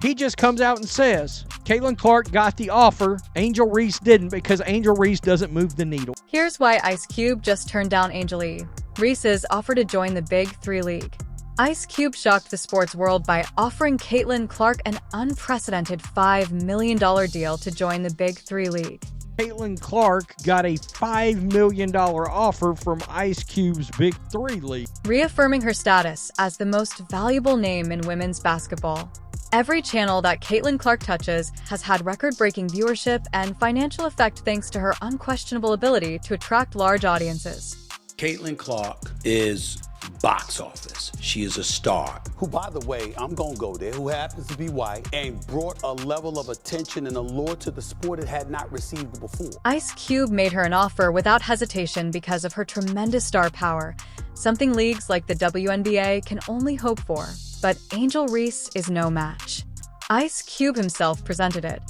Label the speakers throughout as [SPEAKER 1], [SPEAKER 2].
[SPEAKER 1] He just comes out and says, Caitlin Clark got the offer, Angel Reese didn't because Angel Reese doesn't move the needle.
[SPEAKER 2] Here's why Ice Cube just turned down Angel Reese's offer to join the BIG3 League. Ice Cube shocked the sports world by offering Caitlin Clark an unprecedented $5 million deal to join the BIG3 League.
[SPEAKER 1] Caitlin Clark got a $5 million offer from Ice Cube's BIG3 League,
[SPEAKER 2] reaffirming her status as the most valuable name in women's basketball. Every channel that Caitlin Clark touches has had record-breaking viewership and financial effect thanks to her unquestionable ability to attract large audiences.
[SPEAKER 3] Caitlin Clark is box office. She is a star.
[SPEAKER 4] Who, by the way, I'm gonna go there, who happens to be white and brought a level of attention and allure to the sport it had not received before.
[SPEAKER 2] Ice Cube made her an offer without hesitation because of her tremendous star power, something leagues like the WNBA can only hope for. But Angel Reese is no match. Ice Cube himself presented it.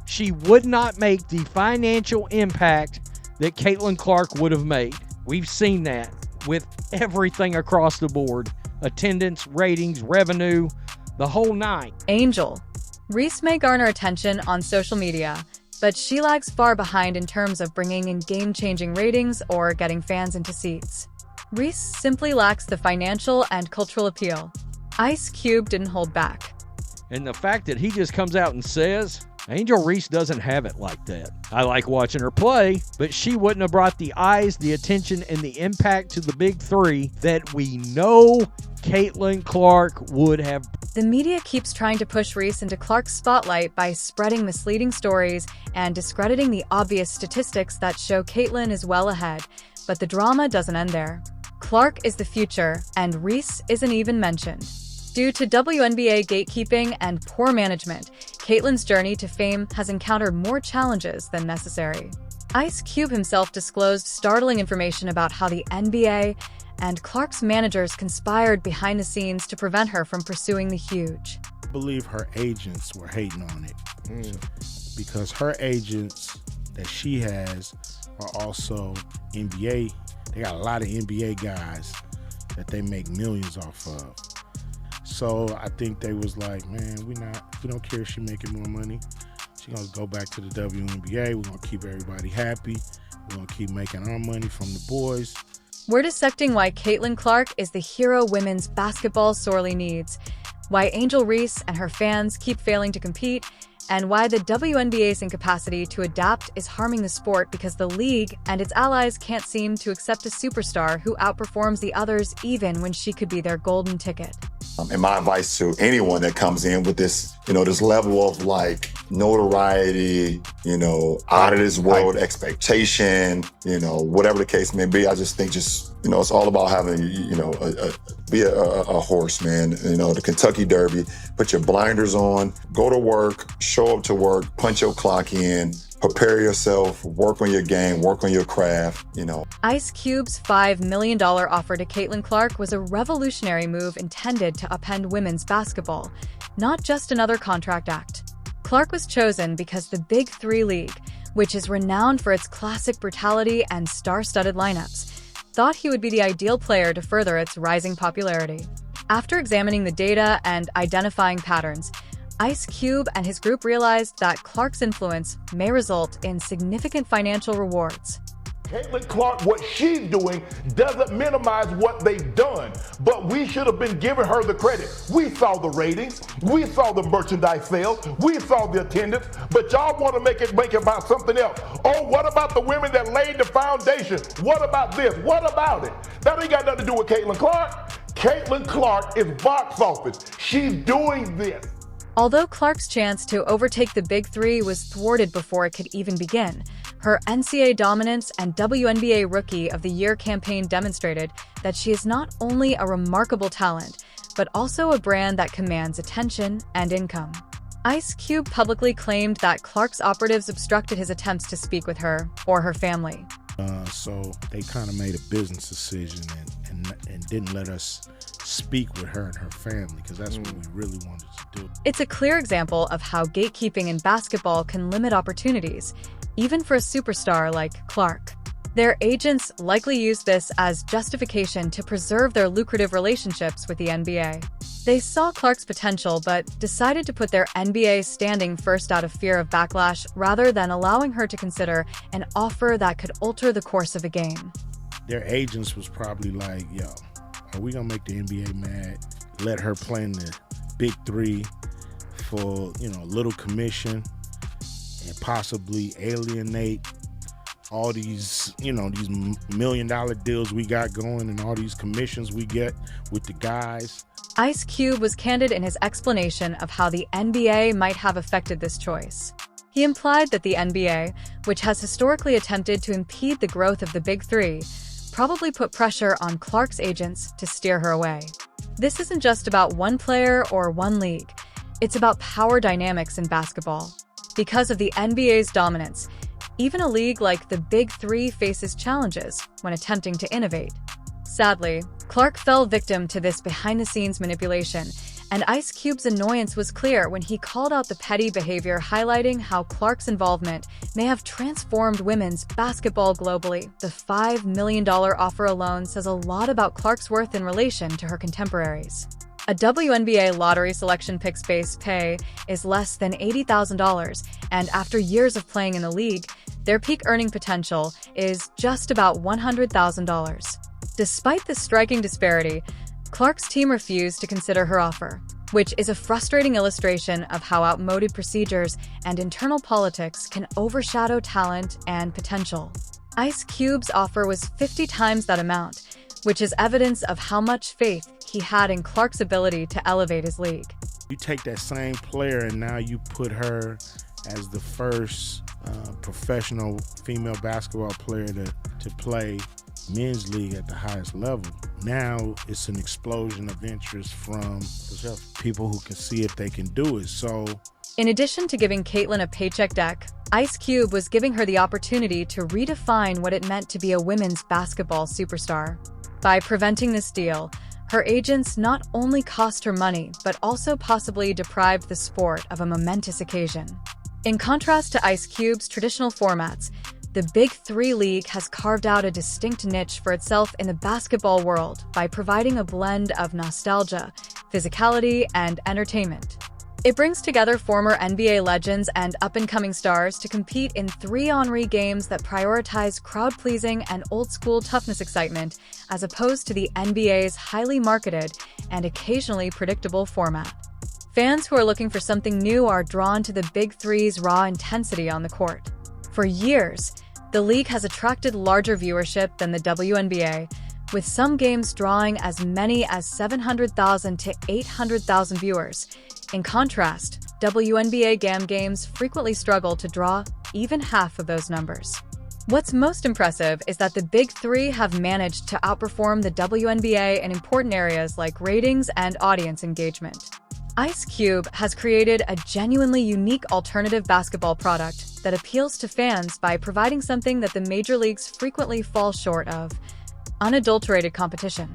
[SPEAKER 1] She would not make the financial impact that Caitlin Clark would have made. We've seen that with everything across the board. Attendance, ratings, revenue, the whole nine.
[SPEAKER 2] Angel Reese may garner attention on social media, but she lags far behind in terms of bringing in game-changing ratings or getting fans into seats. Reese simply lacks the financial and cultural appeal. Ice Cube didn't hold back.
[SPEAKER 1] And the fact that he just comes out and says, Angel Reese doesn't have it like that. I like watching her play, but she wouldn't have brought the eyes, the attention, and the impact to the big three that we know Caitlin Clark would have.
[SPEAKER 2] The media keeps trying to push Reese into Clark's spotlight by spreading misleading stories and discrediting the obvious statistics that show Caitlin is well ahead. But the drama doesn't end there. Clark is the future, and Reese isn't even mentioned. Due to WNBA gatekeeping and poor management, Caitlin's journey to fame has encountered more challenges than necessary. Ice Cube himself disclosed startling information about how the NBA and Clark's managers conspired behind the scenes to prevent her from pursuing the huge.
[SPEAKER 5] I believe her agents were hating on it because her agents that she has are also NBA. They got a lot of NBA guys that they make millions off of. So I think they was like, man, we don't care if she making more money. She gonna go back to the WNBA. We're gonna keep everybody happy. We're gonna keep making our money from the boys.
[SPEAKER 2] We're dissecting why Caitlin Clark is the hero women's basketball sorely needs, why Angel Reese and her fans keep failing to compete, and why the WNBA's incapacity to adapt is harming the sport because the league and its allies can't seem to accept a superstar who outperforms the others even when she could be their golden ticket.
[SPEAKER 6] And my advice to anyone that comes in with this, this level of like notoriety, out of this world expectation, whatever the case may be, I just think it's all about having, be a horse, man. The Kentucky Derby, put your blinders on, go to work, show up to work, punch your clock in, prepare yourself, work on your game, work on your craft,
[SPEAKER 2] Ice Cube's $5 million offer to Caitlin Clark was a revolutionary move intended to upend women's basketball, not just another contract act. Clark was chosen because the BIG3 League, which is renowned for its classic brutality and star-studded lineups, thought he would be the ideal player to further its rising popularity. After examining the data and identifying patterns, Ice Cube and his group realized that Clark's influence may result in significant financial rewards.
[SPEAKER 7] Caitlin Clark, what she's doing doesn't minimize what they've done, but we should have been giving her the credit. We saw the ratings, we saw the merchandise sales, we saw the attendance, but y'all want to make it about something else. Oh, what about the women that laid the foundation? What about this? What about it? That ain't got nothing to do with Caitlin Clark. Caitlin Clark is box office. She's doing this.
[SPEAKER 2] Although Clark's chance to overtake the Big Three was thwarted before it could even begin, her NCAA dominance and WNBA Rookie of the Year campaign demonstrated that she is not only a remarkable talent, but also a brand that commands attention and income. Ice Cube publicly claimed that Clark's operatives obstructed his attempts to speak with her or her family.
[SPEAKER 5] So they kind of made a business decision and didn't let us speak with her and her family because that's what we really wanted to do.
[SPEAKER 2] It's a clear example of how gatekeeping in basketball can limit opportunities, even for a superstar like Clark. Their agents likely used this as justification to preserve their lucrative relationships with the NBA. They saw Clark's potential but decided to put their NBA standing first out of fear of backlash rather than allowing her to consider an offer that could alter the course of a game.
[SPEAKER 5] Their agents was probably like, yo, are we gonna make the NBA mad? Let her play in the Big 3 for, a little commission and possibly alienate all these, these $1 million deals we got going and all these commissions we get with the guys.
[SPEAKER 2] Ice Cube was candid in his explanation of how the NBA might have affected this choice. He implied that the NBA, which has historically attempted to impede the growth of the Big 3, probably put pressure on Clark's agents to steer her away. This isn't just about one player or one league. It's about power dynamics in basketball. Because of the NBA's dominance, even a league like the Big 3 faces challenges when attempting to innovate. Sadly, Clark fell victim to this behind-the-scenes manipulation, and Ice Cube's annoyance was clear when he called out the petty behavior, highlighting how Clark's involvement may have transformed women's basketball globally. The $5 million offer alone says a lot about Clark's worth in relation to her contemporaries. A WNBA lottery selection pick's base pay is less than $80,000, and after years of playing in the league, their peak earning potential is just about $100,000. Despite this striking disparity, Clark's team refused to consider her offer, which is a frustrating illustration of how outmoded procedures and internal politics can overshadow talent and potential. Ice Cube's offer was 50 times that amount, which is evidence of how much faith he had in Clark's ability to elevate his league.
[SPEAKER 5] You take that same player and now you put her as the first professional female basketball player to play men's league at the highest level. Now it's an explosion of interest from people who can see if they can do it. So,
[SPEAKER 2] in addition to giving Caitlin a paycheck deck, Ice Cube was giving her the opportunity to redefine what it meant to be a women's basketball superstar. By preventing this deal, her agents not only cost her money, but also possibly deprived the sport of a momentous occasion. In contrast to Ice Cube's traditional formats, the BIG3 League has carved out a distinct niche for itself in the basketball world by providing a blend of nostalgia, physicality, and entertainment. It brings together former NBA legends and up-and-coming stars to compete in 3-on-3 games that prioritize crowd-pleasing and old-school toughness excitement, as opposed to the NBA's highly marketed and occasionally predictable format. Fans who are looking for something new are drawn to the Big3's raw intensity on the court. For years, the league has attracted larger viewership than the WNBA, with some games drawing as many as 700,000 to 800,000 viewers. In contrast, WNBA games frequently struggle to draw even half of those numbers. What's most impressive is that the Big 3 have managed to outperform the WNBA in important areas like ratings and audience engagement. Ice Cube has created a genuinely unique alternative basketball product that appeals to fans by providing something that the major leagues frequently fall short of: unadulterated competition.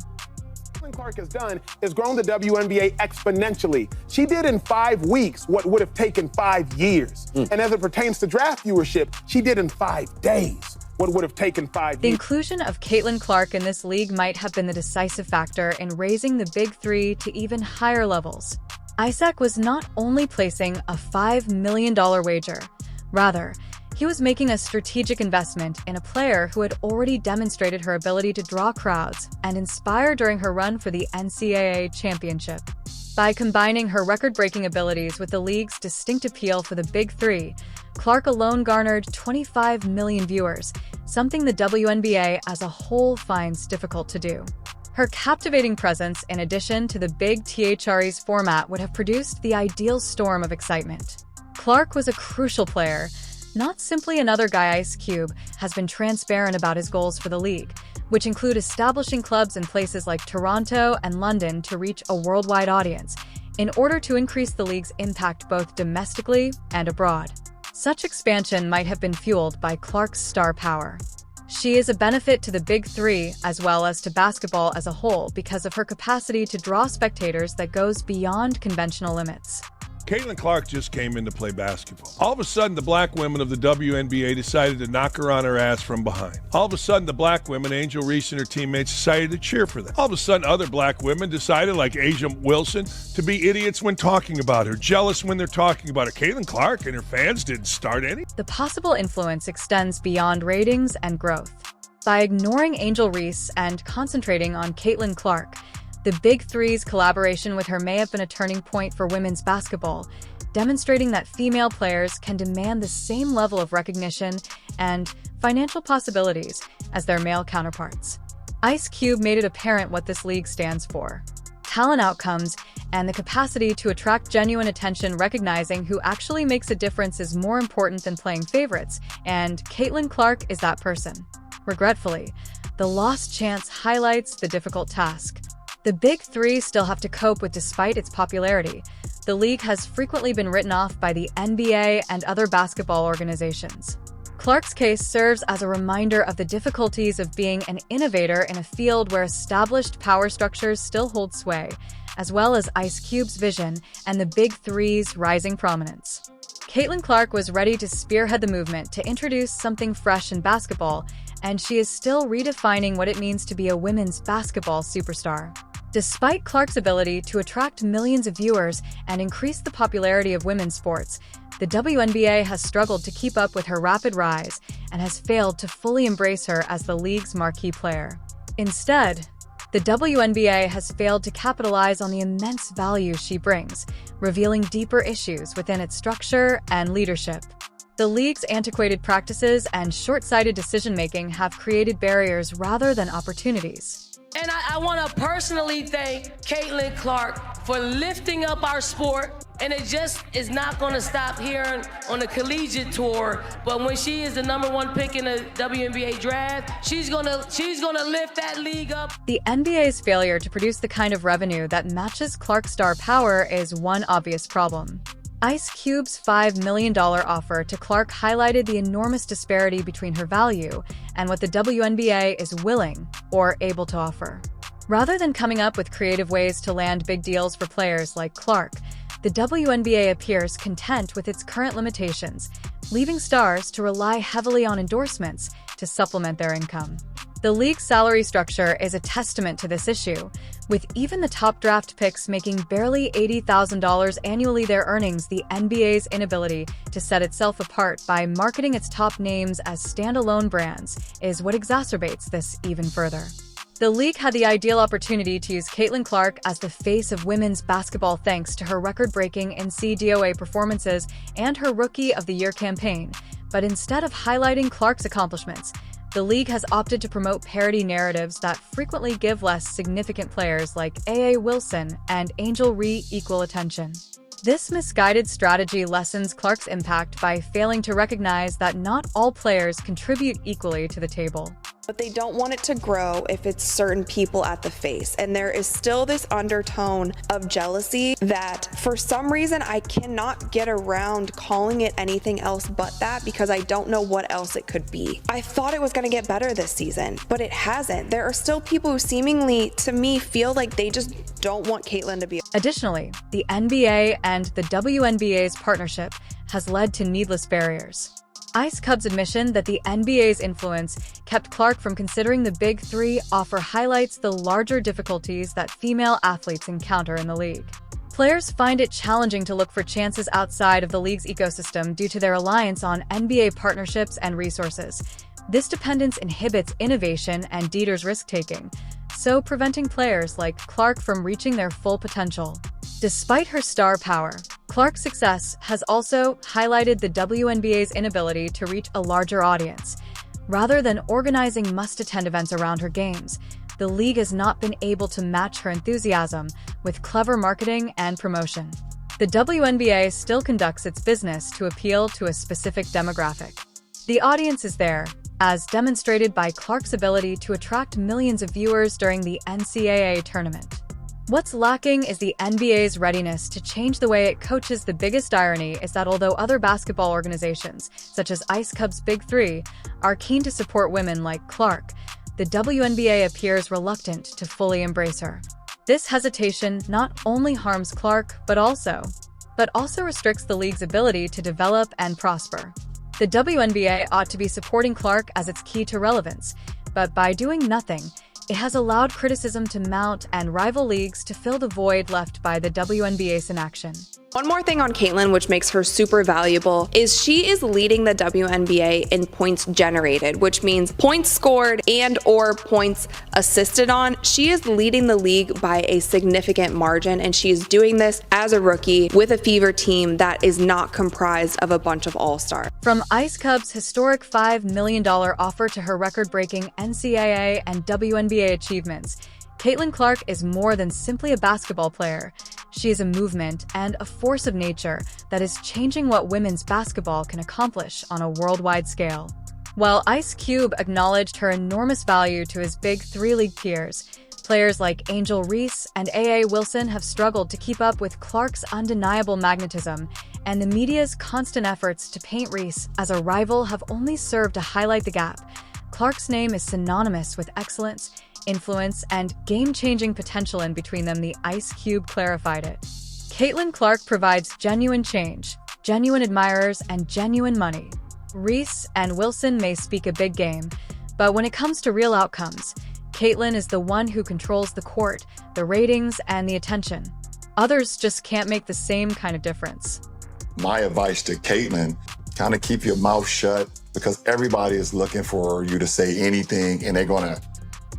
[SPEAKER 8] What Clark has done is grown the WNBA exponentially. She did in 5 weeks what would have taken 5 years. And as it pertains to draft viewership, she did in 5 days what would have taken 5 years.
[SPEAKER 2] The inclusion of Caitlin Clark in this league might have been the decisive factor in raising the Big 3 to even higher levels. Isaac was not only placing a $5 million wager, rather, he was making a strategic investment in a player who had already demonstrated her ability to draw crowds and inspire during her run for the NCAA championship. By combining her record-breaking abilities with the league's distinct appeal for the Big 3, Clark alone garnered 25 million viewers, something the WNBA as a whole finds difficult to do. Her captivating presence, in addition to the Big 3's format, would have produced the ideal storm of excitement. Clark was a crucial player, not simply another guy. Ice Cube has been transparent about his goals for the league, which include establishing clubs in places like Toronto and London to reach a worldwide audience, in order to increase the league's impact both domestically and abroad. Such expansion might have been fueled by Clark's star power. She is a benefit to the Big 3 as well as to basketball as a whole because of her capacity to draw spectators that goes beyond conventional limits.
[SPEAKER 9] Caitlin Clark just came in to play basketball. All of a sudden, the black women of the WNBA decided to knock her on her ass from behind. All of a sudden, the black women, Angel Reese and her teammates, decided to cheer for them. All of a sudden, other black women decided, like Asia Wilson, to be idiots when talking about her, jealous when they're talking about her. Caitlin Clark and her fans didn't start any.
[SPEAKER 2] The possible influence extends beyond ratings and growth. By ignoring Angel Reese and concentrating on Caitlin Clark, the BIG3's collaboration with her may have been a turning point for women's basketball, demonstrating that female players can demand the same level of recognition and financial possibilities as their male counterparts. Ice Cube made it apparent what this league stands for: talent outcomes and the capacity to attract genuine attention. Recognizing who actually makes a difference is more important than playing favorites, and Caitlin Clark is that person. Regretfully, the lost chance highlights the difficult task. The BIG3 still have to cope with. Despite its popularity, the league has frequently been written off by the NBA and other basketball organizations. Clark's case serves as a reminder of the difficulties of being an innovator in a field where established power structures still hold sway, as well as Ice Cube's vision and the BIG3's rising prominence. Caitlin Clark was ready to spearhead the movement to introduce something fresh in basketball, and she is still redefining what it means to be a women's basketball superstar. Despite Clark's ability to attract millions of viewers and increase the popularity of women's sports, the WNBA has struggled to keep up with her rapid rise and has failed to fully embrace her as the league's marquee player. Instead, the WNBA has failed to capitalize on the immense value she brings, revealing deeper issues within its structure and leadership. The league's antiquated practices and short-sighted decision-making have created barriers rather than opportunities.
[SPEAKER 10] And I want to personally thank Caitlin Clark for lifting up our sport. And it just is not going to stop here on the collegiate tour. But when she is the #1 pick in the WNBA draft, she's gonna lift that league up.
[SPEAKER 2] The NBA's failure to produce the kind of revenue that matches Clark's star power is one obvious problem. Ice Cube's $5 million offer to Clark highlighted the enormous disparity between her value and what the WNBA is willing or able to offer. Rather than coming up with creative ways to land big deals for players like Clark, the WNBA appears content with its current limitations, leaving stars to rely heavily on endorsements to supplement their income. The league's salary structure is a testament to this issue, with even the top draft picks making barely $80,000 annually. Their earnings, the NBA's inability to set itself apart by marketing its top names as standalone brands, is what exacerbates this even further. The league had the ideal opportunity to use Caitlin Clark as the face of women's basketball thanks to her record-breaking NCAA performances and her Rookie of the Year campaign, but instead of highlighting Clark's accomplishments, the league has opted to promote parody narratives that frequently give less significant players like A.A. Wilson and Angel Reese equal attention. This misguided strategy lessens Clark's impact by failing to recognize that not all players contribute equally to the table.
[SPEAKER 11] But they don't want it to grow if it's certain people at the face. And there is still this undertone of jealousy that for some reason I cannot get around calling it anything else but that, because I don't know what else it could be. I thought it was going to get better this season, but it hasn't. There are still people who seemingly, to me, feel like they just don't want Caitlin to be.
[SPEAKER 2] Additionally, the NBA and the WNBA's partnership has led to needless barriers. Ice Cube's admission that the NBA's influence kept Clark from considering the BIG3 offer highlights the larger difficulties that female athletes encounter in the league. Players find it challenging to look for chances outside of the league's ecosystem due to their reliance on NBA partnerships and resources. This dependence inhibits innovation and Dieter's risk-taking, so preventing players like Clark from reaching their full potential. Despite her star power, Clark's success has also highlighted the WNBA's inability to reach a larger audience. Rather than organizing must-attend events around her games, the league has not been able to match her enthusiasm with clever marketing and promotion. The WNBA still conducts its business to appeal to a specific demographic. The audience is there, as demonstrated by Clark's ability to attract millions of viewers during the NCAA tournament. What's lacking is the NBA's readiness to change the way it coaches. The biggest irony is that although other basketball organizations, such as Ice Cube's BIG3, are keen to support women like Clark, the WNBA appears reluctant to fully embrace her. This hesitation not only harms Clark, but also but also restricts the league's ability to develop and prosper. The WNBA ought to be supporting Clark as its key to relevance, but by doing nothing, it has allowed criticism to mount and rival leagues to fill the void left by the WNBA's inaction.
[SPEAKER 11] One more thing on Caitlin, which makes her super valuable, is she is leading the WNBA in points generated, which means points scored and or points assisted on. She is leading the league by a significant margin, and she is doing this as a rookie with a Fever team that is not comprised of a bunch of all-stars.
[SPEAKER 2] From Ice Cubs' historic $5 million offer to her record-breaking NCAA and WNBA achievements, Caitlin Clark is more than simply a basketball player. She is a movement and a force of nature that is changing what women's basketball can accomplish on a worldwide scale. While Ice Cube acknowledged her enormous value to his BIG3 League peers, players like Angel Reese and A.A. Wilson have struggled to keep up with Clark's undeniable magnetism, and the media's constant efforts to paint Reese as a rival have only served to highlight the gap. Clark's name is synonymous with excellence, influence, and game-changing potential, in between them the Ice Cube clarified it. Caitlin Clark provides genuine change, genuine admirers, and genuine money. Reese and Wilson may speak a big game, but when it comes to real outcomes, Caitlin is the one who controls the court, the ratings, and the attention. Others just can't make the same kind of difference.
[SPEAKER 6] My advice to Caitlin, kind of keep your mouth shut, because everybody is looking for you to say anything, and they're going to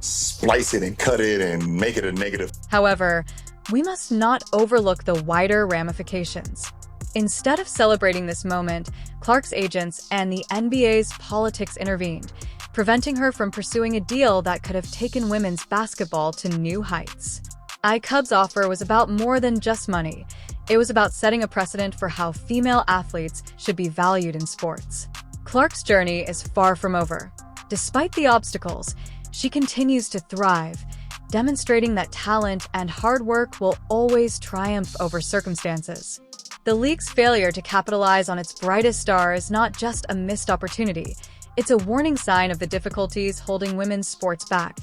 [SPEAKER 6] splice it and cut it and make it a negative.
[SPEAKER 2] However, we must not overlook the wider ramifications. Instead of celebrating this moment, Clark's agents and the NBA's politics intervened, preventing her from pursuing a deal that could have taken women's basketball to new heights. iCub's offer was about more than just money. It was about setting a precedent for how female athletes should be valued in sports. Clark's journey is far from over. Despite the obstacles, she continues to thrive, demonstrating that talent and hard work will always triumph over circumstances. The league's failure to capitalize on its brightest star is not just a missed opportunity, it's a warning sign of the difficulties holding women's sports back.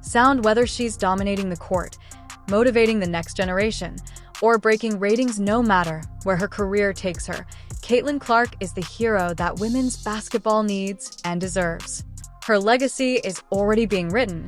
[SPEAKER 2] Sound whether she's dominating the court, motivating the next generation, or breaking ratings, no matter where her career takes her, Caitlin Clark is the hero that women's basketball needs and deserves. Her legacy is already being written,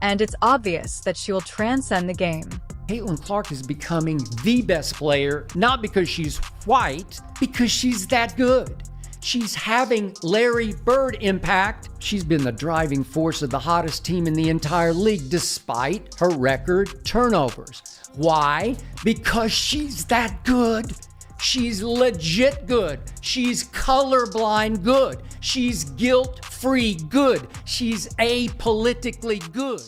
[SPEAKER 2] and it's obvious that she will transcend the game.
[SPEAKER 12] Caitlin Clark is becoming the best player, not because she's white, because she's that good. She's having Larry Bird impact. She's been the driving force of the hottest team in the entire league, despite her record turnovers. Why? Because she's that good. She's legit good. She's colorblind good. She's guilt-free good. She's apolitically good.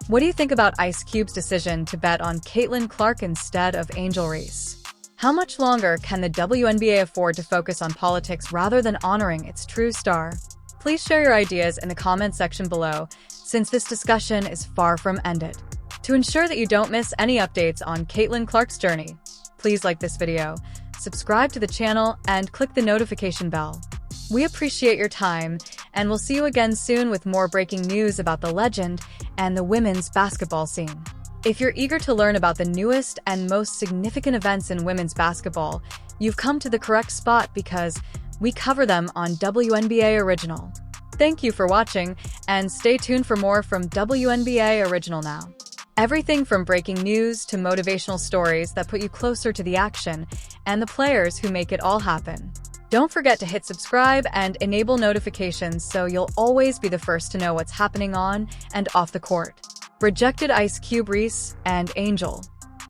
[SPEAKER 2] What do you think about Ice Cube's decision to bet on Caitlin Clark instead of Angel Reese? How much longer can the WNBA afford to focus on politics rather than honoring its true star? Please share your ideas in the comment section below, since this discussion is far from ended. To ensure that you don't miss any updates on Caitlin Clark's journey, please like this video, subscribe to the channel, and click the notification bell. We appreciate your time, and we'll see you again soon with more breaking news about the legend and the women's basketball scene. If you're eager to learn about the newest and most significant events in women's basketball, you've come to the correct spot, because we cover them on WNBA Original. Thank you for watching, and stay tuned for more from WNBA Original now. Everything from breaking news to motivational stories that put you closer to the action and the players who make it all happen. Don't forget to hit subscribe and enable notifications so you'll always be the first to know what's happening on and off the court. Rejected Ice Cube, Reese, and Angel.